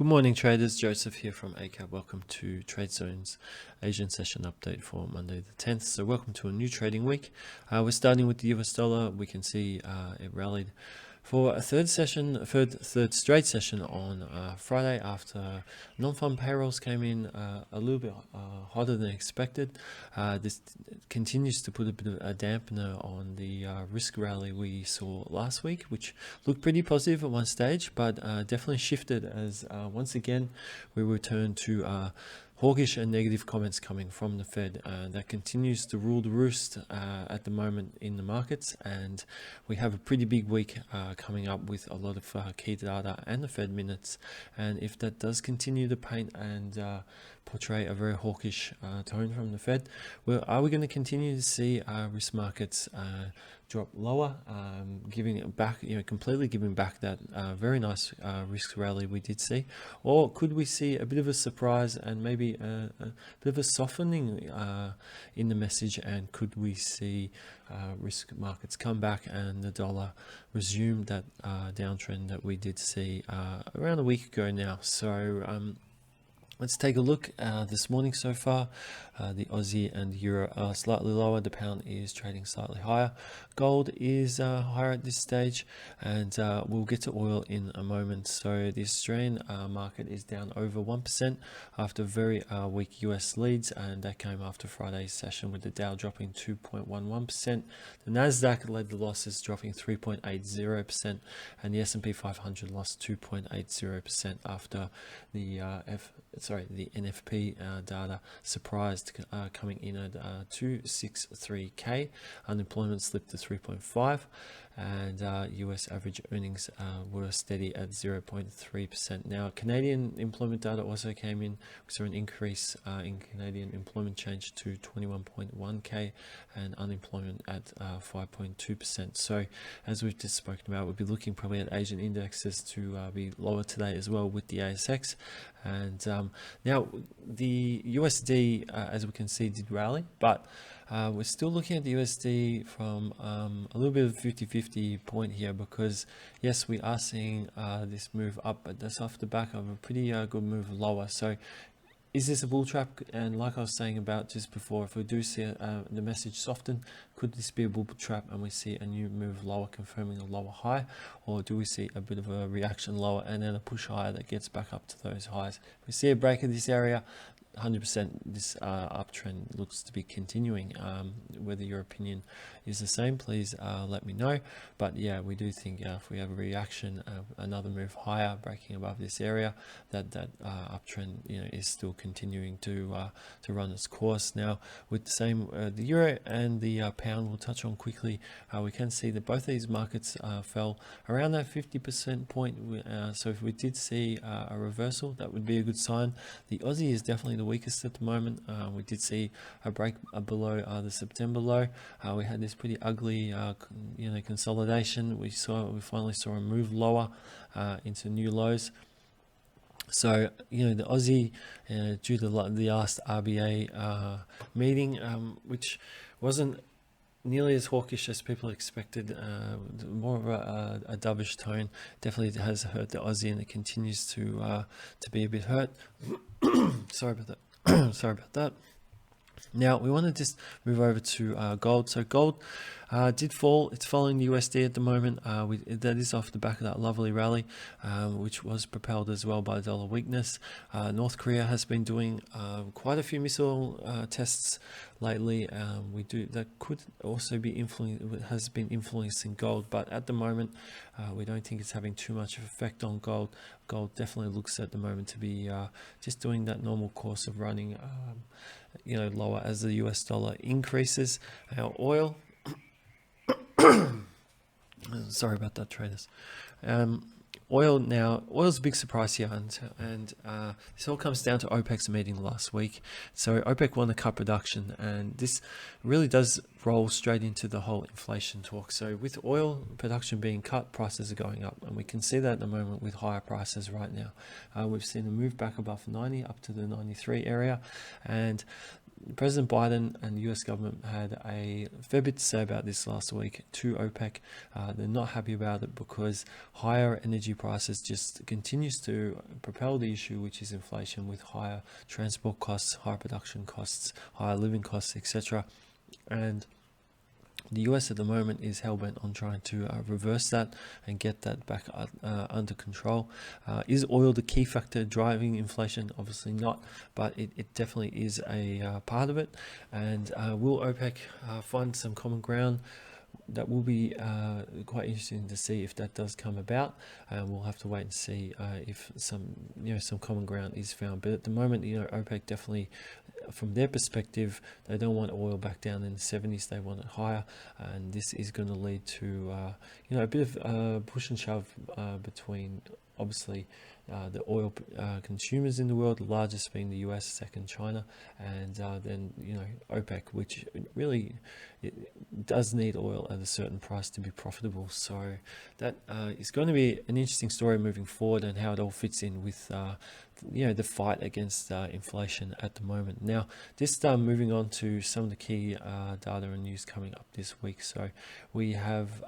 Good morning traders, Joseph here from Eightcap. Welcome to Trade Zone's Asian session update for Monday the 10th. So welcome to a new trading week. We're starting with the US dollar. We can see it rallied for a third straight session on Friday after non-farm payrolls came in a little bit hotter than expected. This continues to put a bit of a dampener on the risk rally we saw last week, which looked pretty positive at one stage, but definitely shifted as once again we return to hawkish and negative comments coming from the Fed. That continues to rule the roost at the moment in the markets, and we have a pretty big week coming up with a lot of key data and the Fed minutes. And if that does continue to paint and portray a very hawkish tone from the Fed, well, are we going to continue to see risk markets drop lower, giving it back, completely giving back that very nice risk rally we did see? Or could we see a bit of a surprise and maybe a bit of a softening in the message, and could we see risk markets come back and the dollar resume that downtrend that we did see around a week ago now? So let's take a look this morning so far. The Aussie and Euro are slightly lower. The pound is trading slightly higher. Gold is higher at this stage, and we'll get to oil in a moment. So the Australian market is down over 1% after very weak US leads, and that came after Friday's session with the Dow dropping 2.11%. The Nasdaq led the losses, dropping 3.80%, and the S&P 500 lost 2.80% after the NFP data surprised, coming in at 263k. Unemployment slipped to 3.5, and US average earnings were steady at 0.3%. Now, Canadian employment data also came in. We saw an increase in Canadian employment change to 21.1k, and unemployment at 5.2%. So, as we've just spoken about, we'll be looking probably at Asian indexes to be lower today as well with the ASX. And now the USD, as we can see, did rally, but we're still looking at the USD from a little bit of a 50-50 point here, because yes, we are seeing this move up, but that's off the back of a pretty good move lower. So is this a bull trap? And like I was saying about just before, if we do see the message soften, could this be a bull trap and we see a new move lower, confirming a lower high? Or do we see a bit of a reaction lower and then a push higher that gets back up to those highs? If we see a break of this area, 100% this uptrend looks to be continuing. Whether your opinion is the same, please let me know. But yeah, we do think if we have a reaction, another move higher, breaking above this area, that uptrend is still continuing to run its course. Now, with the same the euro and the pound, we'll touch on quickly. We can see that both these markets fell around that 50% point. So if we did see a reversal, that would be a good sign. The Aussie is definitely the weakest at the moment. We did see a break below the September low. We had this pretty ugly consolidation. We finally saw a move lower into new lows. So the Aussie, due to the last RBA meeting, which wasn't nearly as hawkish as people expected, more of a dovish tone, definitely has hurt the Aussie, and it continues to be a bit hurt. Sorry about that. Sorry about that. Now we want to just move over to gold. So gold did fall. It's following the USD at the moment. That is off the back of that lovely rally, which was propelled as well by dollar weakness. North Korea has been doing quite a few missile tests lately. That could also be has been influencing gold, but at the moment we don't think it's having too much of effect on gold. Gold definitely looks at the moment to be just doing that normal course of running, lower as the US dollar increases. Our oil, sorry about that, traders. Oil's a big surprise here, and this all comes down to OPEC's meeting last week. So OPEC want to cut production, and this really does roll straight into the whole inflation talk. So with oil production being cut, prices are going up, and we can see that at the moment with higher prices right now. We've seen a move back above 90 up to the 93 area, and President Biden and the US government had a fair bit to say about this last week to OPEC. They're not happy about it because higher energy prices just continues to propel the issue, which is inflation, with higher transport costs, higher production costs, higher living costs, etc. And the US at the moment is hell-bent on trying to reverse that and get that back under control. Is oil the key factor driving inflation? Obviously not, but it definitely is a part of it. And will OPEC find some common ground? That will be quite interesting to see if that does come about. We'll have to wait and see if some common ground is found. But at the moment, OPEC definitely, from their perspective, they don't want oil back down in the 70s. They want it higher, and this is going to lead to a bit of push and shove between, obviously, the oil consumers in the world, the largest being the US, second China, and then OPEC, which really it does need oil at a certain price to be profitable. So that is going to be an interesting story moving forward, and how it all fits in with the fight against inflation at the moment. Now, just moving on to some of the key data and news coming up this week. So we have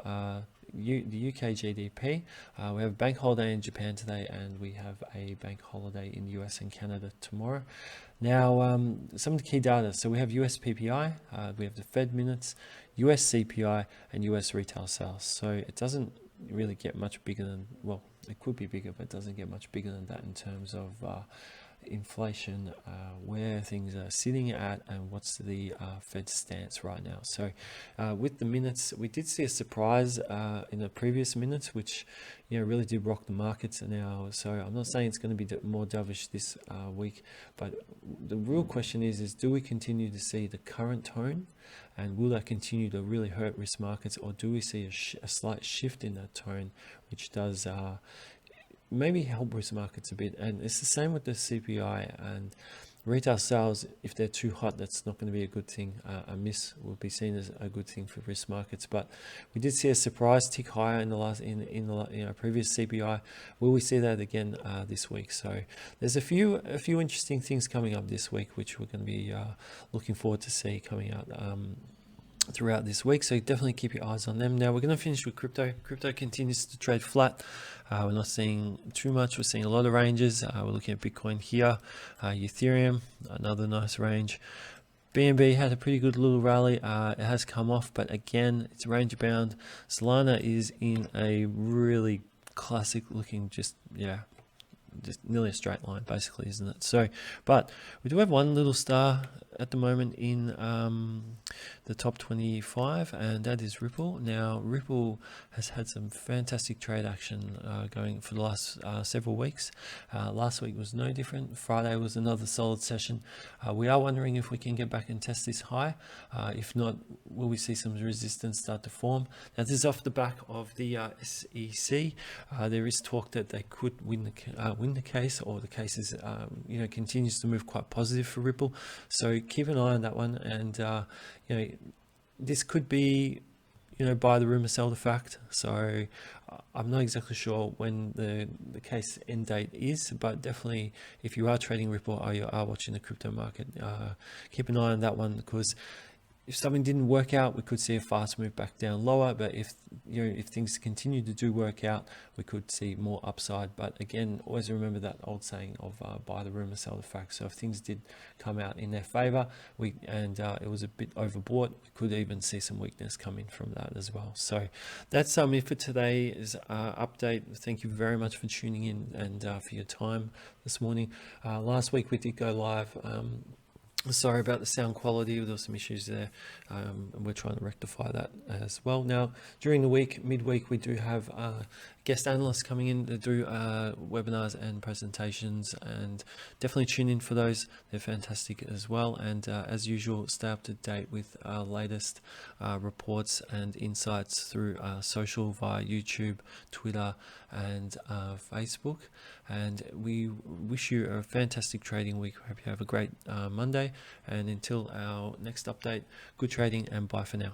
the UK GDP, we have a bank holiday in Japan today, and we have a bank holiday in the US and Canada tomorrow. Now, some of the key data. So we have US PPI, we have the Fed minutes, US CPI, and US retail sales. So it doesn't really get much bigger than, well, it could be bigger, but it doesn't get much bigger than that in terms of inflation, where things are sitting at, and what's the Fed stance right now. So with the minutes, we did see a surprise in the previous minutes, which really did rock the markets now. So I'm not saying it's going to be more dovish this week, but the real question is do we continue to see the current tone, and will that continue to really hurt risk markets, or do we see a slight shift in that tone, which does maybe help risk markets a bit? And it's the same with the CPI and retail sales. If they're too hot, that's not going to be a good thing. A miss will be seen as a good thing for risk markets. But we did see a surprise tick higher in the previous CPI. Will we see that again this week? So there's a few interesting things coming up this week, which we're going to be looking forward to see coming out throughout this week, so definitely keep your eyes on them. Now we're going to finish with crypto. Crypto continues to trade flat. We're not seeing too much. We're seeing a lot of ranges. We're looking at Bitcoin here, Ethereum, another nice range. BNB had a pretty good little rally. It has come off, but again, it's range bound. Solana is in a really classic looking, just nearly a straight line, basically, isn't it? So, but we do have one little star at the moment in the top 25, and that is Ripple. Now, Ripple has had some fantastic trade action going for the last several weeks. Last week was no different. Friday was another solid session. We are wondering if we can get back and test this high. If not, will we see some resistance start to form? Now, this is off the back of the SEC. There is talk that they could win the case, or the case is continues to move quite positive for Ripple. So keep an eye on that one, and this could be buy the rumor, sell the fact. So I'm not exactly sure when the case end date is, but definitely if you are trading Ripple or you are watching the crypto market, keep an eye on that one, because if something didn't work out, we could see a fast move back down lower. But if things continue to do work out, we could see more upside. But again, always remember that old saying of buy the rumor, sell the fact. So if things did come out in their favor, it was a bit overbought, we could even see some weakness coming from that as well. So that's it for today's update. Thank you very much for tuning in and for your time this morning. Last week we did go live. Sorry about the sound quality. There were some issues there, and we're trying to rectify that as well. Now, during the week, midweek, we do have guest analysts coming in to do webinars and presentations, and definitely tune in for those. They're fantastic as well. And as usual, stay up to date with our latest reports and insights through social via YouTube, Twitter, and Facebook. And we wish you a fantastic trading week. Hope you have a great Monday. And until our next update, good trading and bye for now.